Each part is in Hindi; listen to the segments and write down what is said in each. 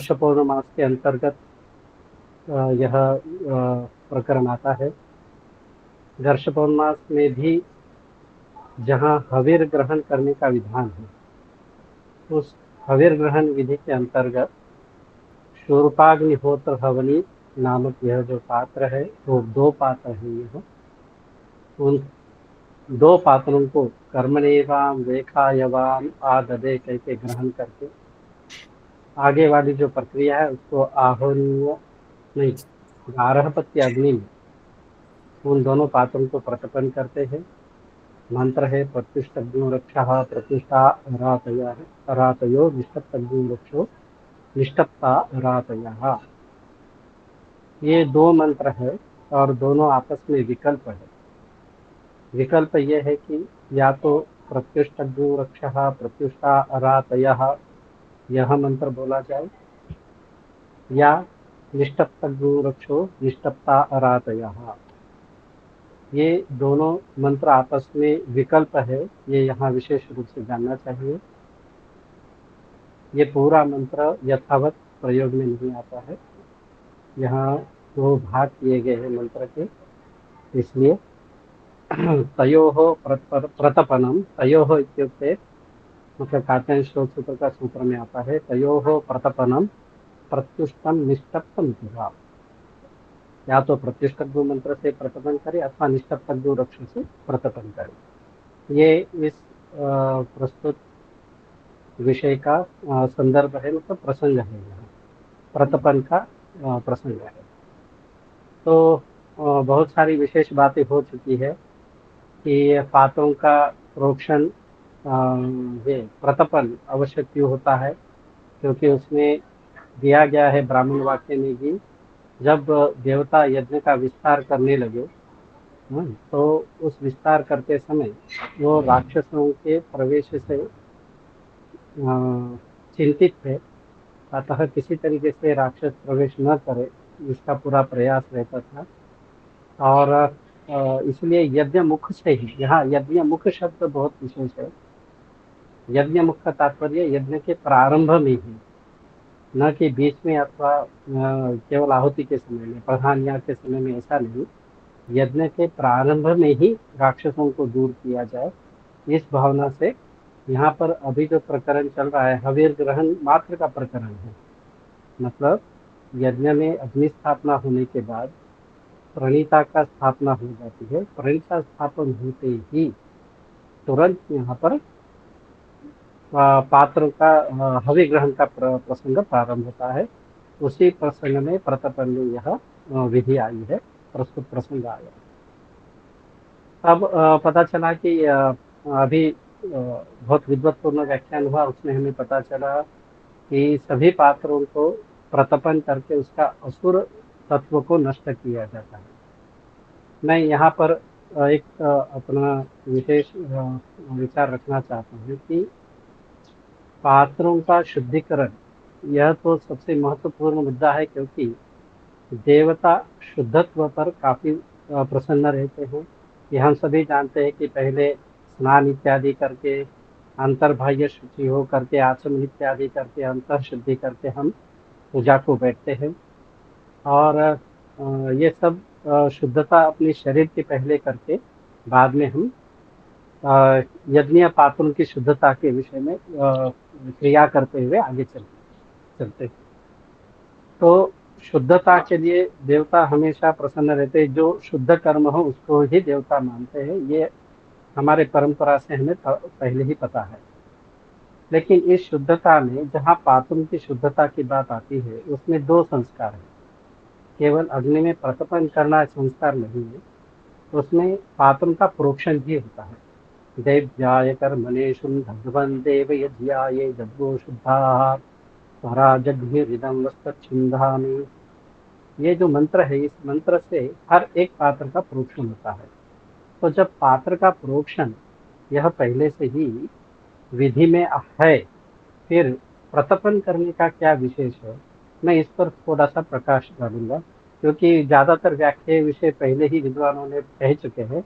घर्ष पौर्णमास के अंतर्गत यह प्रकरण आता है। घर्ष पौर्णमास में भी जहाँ हविर ग्रहण करने का विधान है, उस हविर ग्रहण विधि के अंतर्गत शूर्पाग्निहोत्र हवनी नामक यह जो पात्र है, वो 2 पात्र है। यह उन 2 पात्रों को कर्मणेवाम रेखायवाम आददे कहके ग्रहण करके आगे वाली जो प्रक्रिया है उसको आहोनीय नहीं गारहपत्य अग्नि में उन दोनों पात्रों को प्रतपन करते हैं। मंत्र है प्रत्युष्टग्नो रक्षः प्रतिष्ठा रातयः रातयो निष्टप्तग्नो रक्षो निष्टप्ता रातयः। ये 2 मंत्र है और दोनों आपस में विकल्प है। विकल्प ये है कि या तो प्रत्युष्टग्नो रक्षः प्रत्युष्टा रातयः यह मंत्र बोला जाए, या निष्टप्तग्नो रक्षो निष्टप्ता रातयः। ये दोनों मंत्र आपस में विकल्प है, ये यहाँ विशेष रूप से जानना चाहिए। ये पूरा मंत्र यथावत प्रयोग में नहीं आता है, यहाँ 2 भाग किए गए हैं मंत्र के, इसलिए तयोः प्रतपनम, तयोः इत्युक्ते मतलब कात्यायन श्लोक सूत्र का सूत्र में आता है, तयोः प्रतपनम प्रत्युष्टम निष्टप्तम जुहा। या तो प्रत्युष्टग्नो मंत्र से प्रतपन करे अथवा निष्टप्तग्नो रक्ष से प्रतपन करे। ये इस प्रस्तुत विषय का संदर्भ है, मतलब प्रसंग है, यहाँ प्रतपन का प्रसंग है। तो बहुत सारी विशेष बातें हो चुकी है कि पात्रों का प्रोक्षण ये प्रतपन आवश्यक क्यों होता है, क्योंकि उसमें दिया गया है ब्राह्मण वाक्य में कि जब देवता यज्ञ का विस्तार करने लगे, तो उस विस्तार करते समय वो राक्षसों के प्रवेश से चिंतित थे, अतः किसी तरीके से राक्षस प्रवेश न करे इसका पूरा प्रयास रहता था। और इसलिए यज्ञ मुख से ही, यहाँ यज्ञ मुख शब्द बहुत विशेष है। यज्ञ मुख का तात्पर्य यज्ञ के प्रारंभ में ही, न कि बीच में अथवा केवल आहुति के समय में, प्रधान याग के समय में, ऐसा नहीं। यज्ञ के प्रारंभ में ही राक्षसों को दूर किया जाए, इस भावना से यहाँ पर अभी जो प्रकरण चल रहा है हवीर ग्रहण मात्र का प्रकरण है। मतलब यज्ञ में अग्नि स्थापना होने के बाद प्रणीता का स्थापना हो जाती है। प्रणीता स्थापन होते ही तुरंत यहाँ पर पात्र का हवि ग्रहण का प्रसंग प्रारंभ होता है। उसी प्रसंग में प्रतपन में यह विधि आई है, प्रस्तुत प्रसंग आया। अब पता चला कि अभी बहुत विद्वत्पूर्ण व्याख्यान हुआ, उसमें हमें पता चला कि सभी पात्रों को प्रतपन करके उसका असुर तत्व को नष्ट किया जाता है। मैं यहाँ पर एक अपना विशेष विचार रखना चाहता हूँ कि पात्रों का शुद्धिकरण यह तो सबसे महत्वपूर्ण मुद्दा है, क्योंकि देवता शुद्धत्व पर काफी प्रसन्न रहते हैं। ये हम सभी जानते हैं कि पहले स्नान इत्यादि करके, अंतर्बाह्य शुचि हो करके, आचमन इत्यादि करके, अंतर शुद्धि करके हम पूजा को बैठते हैं। और ये सब शुद्धता अपने शरीर के पहले करके बाद में हम यज्ञीय पात्रों की शुद्धता के विषय में क्रिया करते हुए आगे चलते हैं। तो शुद्धता के लिए देवता हमेशा प्रसन्न रहते हैं। जो शुद्ध कर्म हो उसको ही देवता मानते हैं, ये हमारे परंपरा से हमें पहले ही पता है। लेकिन इस शुद्धता में जहाँ पात्रों की शुद्धता की बात आती है, उसमें 2 संस्कार है। केवल अग्नि में प्रतपन करना संस्कार नहीं है, उसमें पात्रों का प्रोक्षण भी होता है। देव्याय कर्मणेषु भगवन् देव यज्ञाय जग्गो शुद्धाः पराजग्निरिदं वस्तच्छिन्धामि। ये जो मंत्र है, इस मंत्र से हर एक पात्र का प्रोक्षण होता है। तो जब पात्र का प्रोक्षण यह पहले से ही विधि में है, फिर प्रतपन करने का क्या विशेष है, मैं इस पर थोड़ा सा प्रकाश डालूंगा, क्योंकि ज्यादातर व्याख्या विषय पहले ही विद्वानों ने कह चुके हैं।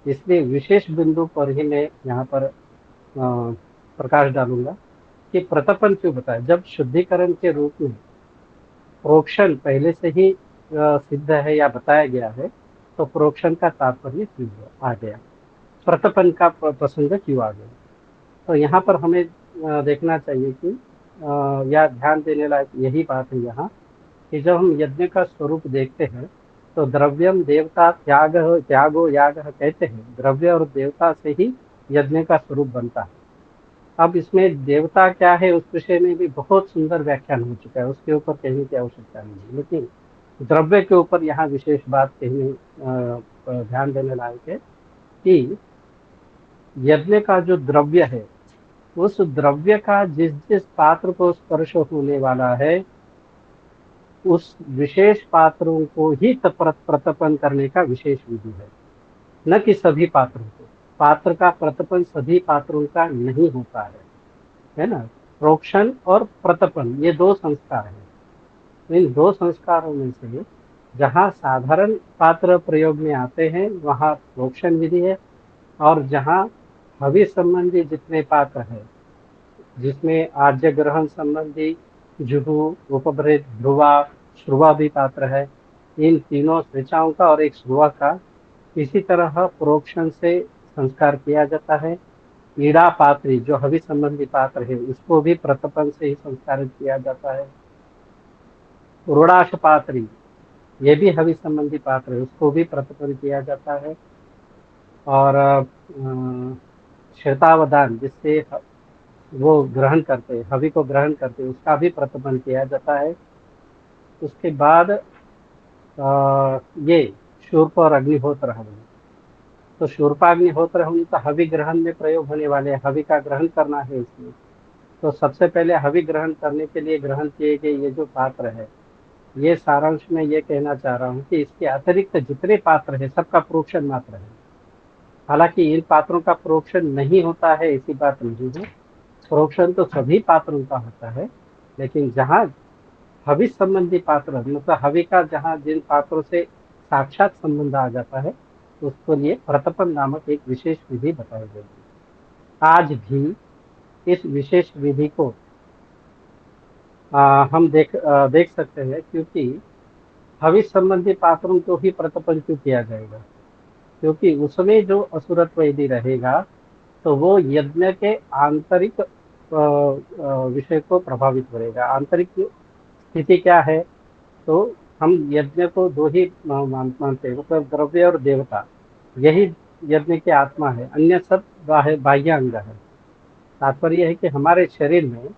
इसलिए विशेष बिंदु पर ही मैं यहाँ पर प्रकाश डालूंगा कि प्रतपन क्यों बताया। जब शुद्धिकरण के रूप में प्रोक्षण पहले से ही सिद्ध है या बताया गया है, तो प्रोक्षण का तात्पर्य क्यों आ गया, प्रतपन का प्रसंग क्यों आ गया। तो यहाँ पर हमें देखना चाहिए कि या ध्यान देने लायक यही बात है यहाँ, कि जब हम यज्ञ का स्वरूप देखते हैं तो द्रव्यम देवता त्यागो याग कहते हैं, द्रव्य और देवता से ही यज्ञ का स्वरूप बनता है। अब इसमें देवता क्या है उस विषय में भी बहुत सुंदर व्याख्यान हो चुका है, उसके ऊपर कहने की आवश्यकता नहीं है, लेकिन द्रव्य के ऊपर यहाँ विशेष बात कहने ध्यान देने लायक है कि यज्ञ का जो द्रव्य है, उस द्रव्य का जिस जिस पात्र को स्पर्श होने वाला है, उस विशेष पात्रों को ही प्रतपन करने का विशेष विधि है, न कि सभी पात्रों को। पात्र का प्रतपन सभी पात्रों का नहीं होता है ना। प्रोक्षण और प्रतपन ये दो संस्कार हैं। इन दो संस्कारों में से जहाँ साधारण पात्र प्रयोग में आते हैं वहाँ प्रोक्षण विधि है, और जहाँ हवि संबंधी जितने पात्र हैं, जिसमें आर्य ग्रहण संबंधी जुहू, उपभृत, ध्रुवा, श्रुवा भी पात्र है, इन तीनों ऋचाओं का और एक श्रुवा का इसी तरह प्रोक्षण से संस्कार किया जाता है। ईड़ा पात्री जो हवि संबंधी पात्र है, उसको भी प्रतपन से ही संस्कारित किया जाता है। रूढ़ाश पात्री ये भी हवि संबंधी पात्र है, उसको भी प्रतपन किया जाता है। और श्वेतावधान जिससे वो ग्रहण करते, हवि को ग्रहण करते, उसका भी प्रतपन किया जाता है। उसके बाद ये शूर्प और अग्निहोत्र हवन, तो शूर्पाग्निहोत्र हवन तो हवि ग्रहण में प्रयोग होने वाले, हवि का ग्रहण करना है इसमें। तो सबसे पहले हवि ग्रहण करने के लिए ग्रहण किए गए ये जो पात्र है, ये सारांश में ये कहना चाह रहा हूँ कि इसके अतिरिक्त जितने पात्र है सबका प्रोक्षण मात्र है। हालांकि इन पात्रों का प्रोक्षण नहीं होता है ऐसी बात नहीं है, प्रोक्षण तो सभी पात्रों का होता है, लेकिन जहाँ हवि संबंधी पात्र मतलब हवि का जहाँ जिन पात्रों से साक्षात संबंध आ जाता है, उसको लिए प्रतपन नामक एक विशेष विधि बताई गई है। आज भी इस विशेष विधि को हम देख सकते हैं, क्योंकि हवि संबंधी पात्रों को ही प्रतपन क्यों किया जाएगा, क्योंकि उसमें जो असुरत्व यदि रहेगा तो वो यज्ञ के आंतरिक विषय को प्रभावित करेगा। आंतरिक स्थिति क्या है, तो हम यज्ञ को दो ही मानते हैं, मतलब द्रव्य और देवता, यही यज्ञ की आत्मा है, अन्य सब बाह्य अंग है। तात्पर्य है कि हमारे शरीर में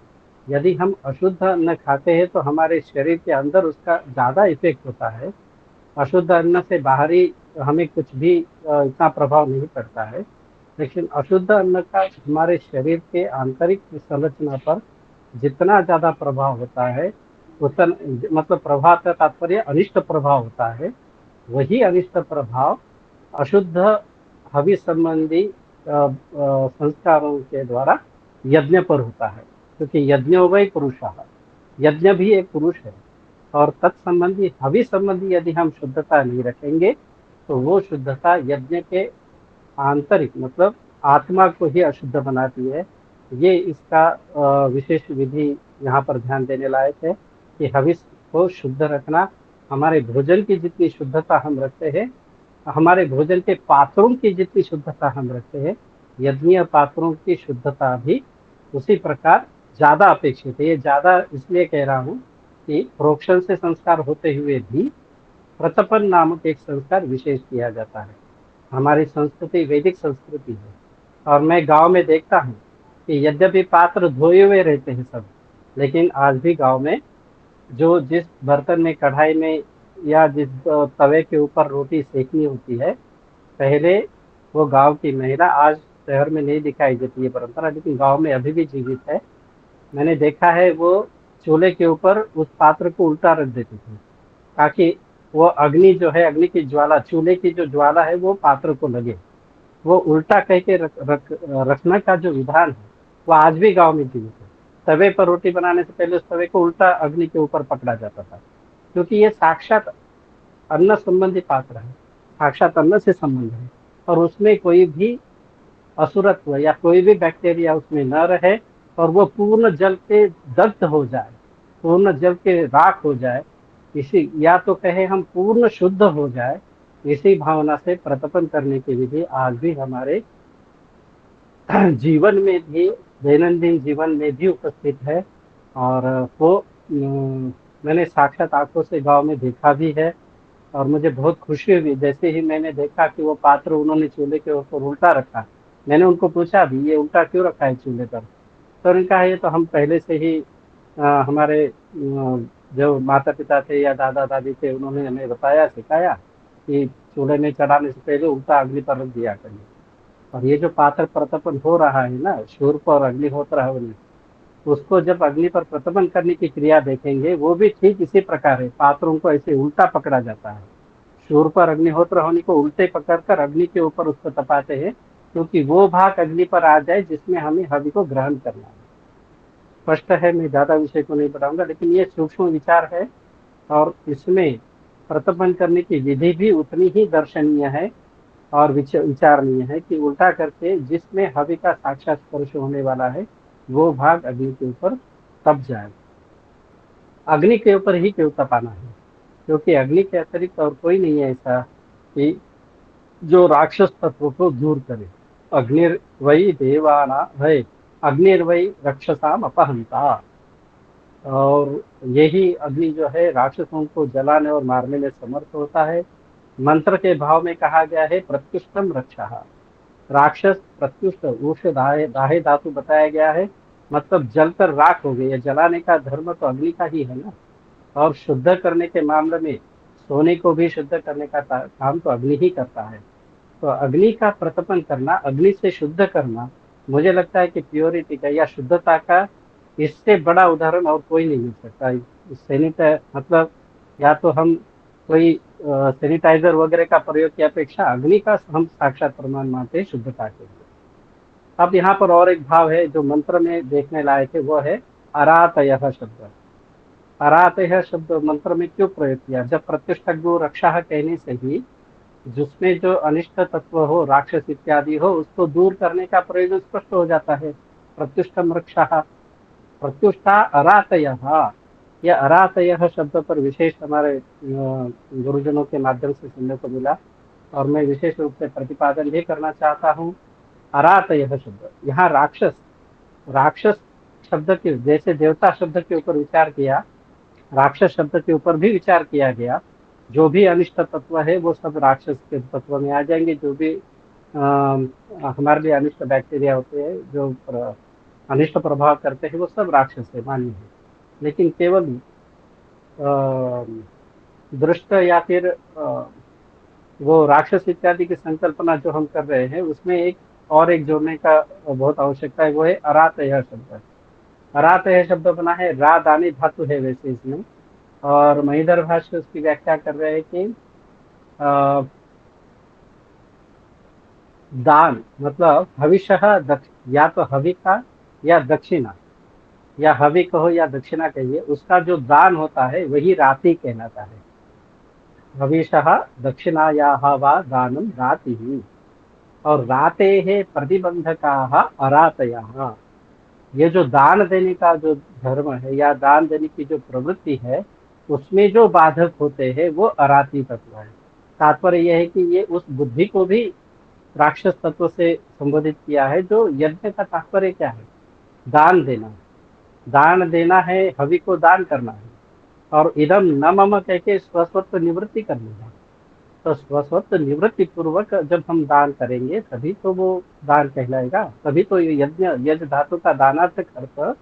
यदि हम अशुद्ध अन्न खाते हैं तो हमारे शरीर के अंदर उसका ज़्यादा इफेक्ट होता है। अशुद्ध अन्न से बाहरी हमें कुछ भी इतना प्रभाव नहीं पड़ता है, लेकिन अशुद्ध अन्न का हमारे शरीर के आंतरिक संरचना पर जितना ज़्यादा प्रभाव होता है, उतना मतलब प्रभाव का तात्पर्य अनिष्ट प्रभाव होता है, वही अनिष्ट प्रभाव अशुद्ध हवि संबंधी संस्कारों के द्वारा यज्ञ पर होता है, क्योंकि यज्ञ हो गई पुरुषः, यज्ञ भी एक पुरुष है। और तत्संबंधी हवि संबंधी यदि हम शुद्धता नहीं रखेंगे तो वो शुद्धता यज्ञ के आंतरिक मतलब आत्मा को ही अशुद्ध बनाती है। ये इसका विशेष विधि यहाँ पर ध्यान देने लायक है कि हविष को शुद्ध रखना, हमारे भोजन की जितनी शुद्धता हम रखते हैं, हमारे भोजन के पात्रों की जितनी शुद्धता हम रखते हैं, यज्ञीय पात्रों की शुद्धता भी उसी प्रकार ज्यादा अपेक्षित है। ये ज्यादा इसलिए कह रहा हूँ कि प्रोक्षण से संस्कार होते हुए भी प्रतपन नामक एक संस्कार विशेष किया जाता है। हमारी संस्कृति वैदिक संस्कृति है, और मैं गांव में देखता हूँ कि यद्यपि पात्र धोए हुए रहते हैं सब, लेकिन आज भी गांव में जो जिस बर्तन में, कढ़ाई में या जिस तवे के ऊपर रोटी सेकनी होती है, पहले वो गांव की महिला, आज शहर में नहीं दिखाई देती है परंपरा, लेकिन गांव में अभी भी जीवित है। मैंने देखा है वो चूल्हे के ऊपर उस पात्र को उल्टा रख देती थी, ताकि वो अग्नि जो है, अग्नि की ज्वाला, चूल्हे की जो ज्वाला है वो पात्र को लगे। वो उल्टा कह के रखने का जो विधान है वो आज भी गांव में जीवित है। तवे पर रोटी बनाने से पहले उस तवे को उल्टा अग्नि के ऊपर पकड़ा जाता था, क्योंकि ये साक्षात अन्न संबंधी पात्र है, साक्षात अन्न से संबंध है, और उसमें कोई भी असुरत्व या कोई भी बैक्टीरिया उसमें न रहे, और वो पूर्ण जल के दग्ध हो जाए, पूर्ण जल के राख हो जाए, इसी या तो कहे हम पूर्ण शुद्ध हो जाए, इसी भावना से प्रतपन करने की विधि आज भी हमारे जीवन में भी, दैनंदिन जीवन में भी उपस्थित है। और वो मैंने साक्षात आंखों से गांव में देखा भी है। और मुझे बहुत खुशी हुई जैसे ही मैंने देखा कि वो पात्र उन्होंने चूल्हे के ऊपर उल्टा रखा। मैंने उनको पूछा भी, ये उल्टा क्यों रखा है चूल्हे पर? तो उन्होंने कहा ये तो हम पहले से ही हमारे जो माता पिता थे या दादा दादी थे, उन्होंने हमें बताया, सिखाया कि चूल्हे में चढ़ाने से पहले उल्टा अग्नि पर रख दिया करिए। और ये जो पात्र प्रतपन हो रहा है ना, शूर्प और अग्निहोत्र हवनी, उसको जब अग्नि पर प्रतपन करने की क्रिया देखेंगे, वो भी ठीक इसी प्रकार है। पात्रों को ऐसे उल्टा पकड़ा जाता है, शूर्प और अग्निहोत्र हवनी को उल्टे पकड़कर अग्नि के ऊपर उसको तपाते हैं, क्योंकि वो भाग अग्नि पर आ जाए जिसमें हमें हवि को ग्रहण करना है। स्पष्ट है, मैं ज्यादा विषय को नहीं बताऊंगा, लेकिन ये सूक्ष्म विचार है। और इसमें प्रतपन करने की विधि भी उतनी ही दर्शनीय है और विचारणीय है कि उल्टा करके जिसमें हवि का साक्षात स्पर्श होने वाला है, वो भाग अग्नि के ऊपर तप जाए। अग्नि के ऊपर ही क्यों तपाना है? क्योंकि अग्नि के अतिरिक्त और कोई नहीं है ऐसा कि जो राक्षस तत्व को दूर करे। अग्निर्वै देवाना है, अग्निर्वै रक्षसाम अपहंता। और यही अग्नि जो है राक्षसों को जलाने और मारने में समर्थ होता है। मंत्र के भाव में कहा गया है प्रत्युष्टम रक्षा। राक्षस प्रत्युष्ट ऊष्ट दाहे दाहे धातु बताया गया है, मतलब जलकर राख हो गई है। जलाने का धर्म तो अग्नि का ही है ना। और शुद्ध करने के मामले में सोने को भी शुद्ध करने का काम तो अग्नि ही करता है। तो अग्नि का प्रतपन करना, अग्नि से शुद्ध करना, मुझे लगता है कि प्योरिटी का या शुद्धता का इससे बड़ा उदाहरण और कोई नहीं मिल सकता। मतलब या तो हम कोई सैनिटाइजर वगैरह का प्रयोग की अपेक्षा अग्नि का हम साक्षात प्रमाण मानते हैं शुद्धता के लिए। अब यहाँ पर और एक भाव है जो मंत्र में देखने लायक है, वो है अरातयः शब्द। अरातयः शब्द मंत्र में क्यों प्रयोग किया? जब प्रत्युष्टज्ञो रक्षा कहने से ही जिसमें जो अनिष्ट तत्व हो, राक्षस इत्यादि हो, उसको दूर करने का प्रयोजन स्पष्ट हो जाता है। प्रत्युष्टम रक्षा, प्रत्युष्टा अरातयः। यह अरातयः शब्द पर विशेष हमारे गुरुजनों के माध्यम से सुनने को मिला, और मैं विशेष रूप से प्रतिपादन भी करना चाहता हूँ। अरातयः शब्द यहाँ राक्षस, राक्षस शब्द के जैसे देवता शब्द के ऊपर विचार किया, राक्षस शब्द के ऊपर भी विचार किया गया। जो भी अनिष्ट तत्व है वो सब राक्षस के तत्व में आ जाएंगे। जो भी हमारे लिए अनिष्ट बैक्टीरिया होते हैं, जो अनिष्ट प्रभाव करते हैं, वो सब राक्षस है, मान्य है। लेकिन केवल दृष्ट या फिर वो राक्षस इत्यादि की संकल्पना जो हम कर रहे हैं, उसमें एक और एक जोड़ने का बहुत आवश्यकता है, वो है अरातयः शब्द। अरातयः शब्द बना है, रा दानी धातु है वैसे इसमें। और महीधर भाष्य उसकी व्याख्या कर रहे हैं कि दान मतलब हविष्य दक्ष, या तो हवि का या दक्षिणा, या हवि कहो या दक्षिणा कहिए, उसका जो दान होता है वही राति कहलाता है। हविषः दक्षिणायाः वा दानं रातिः। और रातेः प्रतिबंधकाः अरातयः। ये जो दान देने का जो धर्म है या दान देने की जो प्रवृत्ति है, उसमें जो बाधक होते हैं वो अराती तत्व है। तात्पर्य यह है कि ये उस बुद्धि को भी राक्षस तत्व से संबोधित किया है। जो यज्ञ का तात्पर्य क्या है? दान देना। दान देना है, हवि को दान करना है। और इदम न मम कह के स्वस्वत्व निवृत्ति करनी है। तो स्वस्वत्व निवृत्ति पूर्वक जब हम दान करेंगे तभी तो वो दान कहलाएगा। तभी तो ये यज्ञ, यज्ञ धातु का दानार्थ अर्थ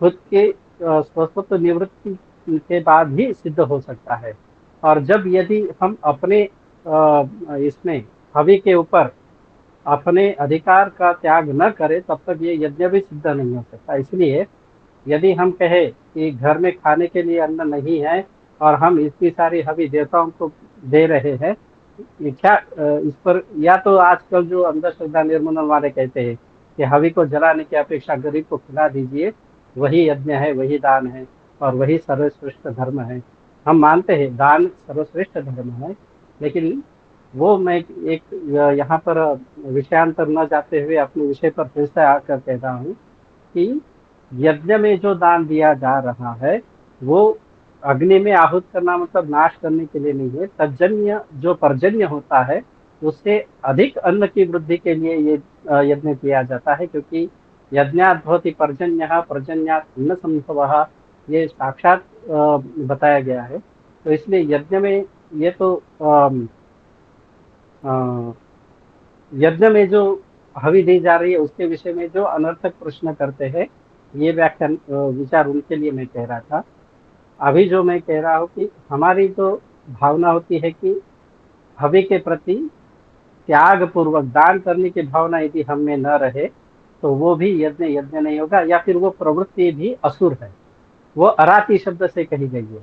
खुद के स्वस्वत्व निवृत्ति के बाद ही सिद्ध हो सकता है। और जब यदि हम अपने इसमें हवि के ऊपर अपने अधिकार का त्याग न करें, तब तक ये यज्ञ भी सिद्ध नहीं हो सकता। इसलिए यदि हम कहें कि घर में खाने के लिए अन्न नहीं है और हम इतनी सारी हवि देवताओं को दे रहे हैं, ये क्या इस पर या तो आजकल जो अंधश्रद्धा निर्मूलन वाले कहते हैं कि हवि को जलाने की अपेक्षा गरीब को खिला दीजिए, वही यज्ञ है, वही दान है और वही सर्वश्रेष्ठ धर्म है। हम मानते हैं दान सर्वश्रेष्ठ धर्म है, लेकिन वो मैं एक यहाँ पर विषयांतर न जाते हुए अपने विषय पर फिर से आकर कहता हूँ कि यज्ञ में जो दान दिया जा रहा है वो अग्नि में आहूत करना मतलब नाश करने के लिए नहीं है, तज्जन्य जो पर्जन्य होता है उससे अधिक अन्न की वृद्धि के लिए ये यज्ञ किया जाता है, क्योंकि यज्ञात् भवति पर्जन्यः पर्जन्यात् अन्न संभवः, ये साक्षात बताया गया है। तो इसलिए यज्ञ में ये तो अ, यज्ञ में जो हवि दी जा रही है उसके विषय में जो अनर्थक प्रश्न करते हैं, ये व्याख्यान विचार उनके लिए मैं कह रहा था। अभी जो मैं कह रहा हूँ कि हमारी जो भावना होती है कि हवि के प्रति त्याग पूर्वक दान करने की भावना यदि हम में न रहे तो वो भी यज्ञ यज्ञ नहीं होगा, या फिर वो प्रवृत्ति भी असुर है, वो अराती शब्द से कही गई है।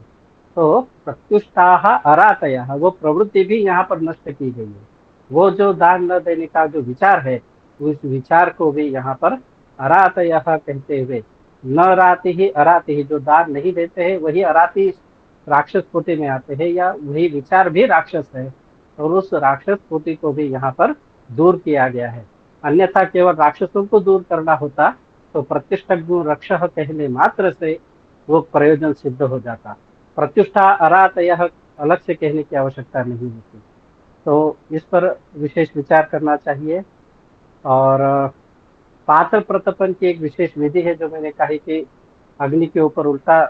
तो प्रत्युष्टाह अरातयः, वो प्रवृत्ति भी यहाँ पर नष्ट की गई है। वो जो दान न देने का जो विचार है, उस विचार को भी यहाँ पर अरातयः कहते हुए, न राति ही अराति ही, जो दान नहीं देते हैं वही अराती राक्षस कोटि में आते हैं, या वही विचार भी राक्षस है, और उस राक्षस कोटि को भी यहाँ पर दूर किया गया है। अन्यथा केवल राक्षसों को दूर करना होता तो प्रतिष्ठज्ञ रक्षः कहने मात्र से वो प्रयोजन सिद्ध हो जाता। प्रत्युष्ठा अरात यह अलग से कहने की आवश्यकता नहीं होती। तो इस पर विशेष विचार करना चाहिए। और पात्र प्रतपन की एक विशेष विधि है जो मैंने कही कि अग्नि के ऊपर उल्टा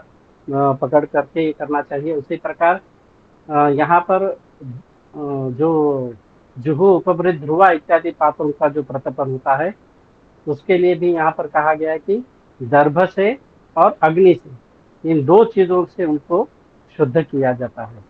पकड़ करके करना चाहिए। उसी प्रकार यहाँ पर जो जुहू उपवृत ध्रुवा इत्यादि पात्रों का जो प्रतपन होता है उसके लिए भी यहाँ पर कहा गया है कि दर्भ से और अग्नि से, इन दो चीजों से उनको शुद्ध किया जाता है।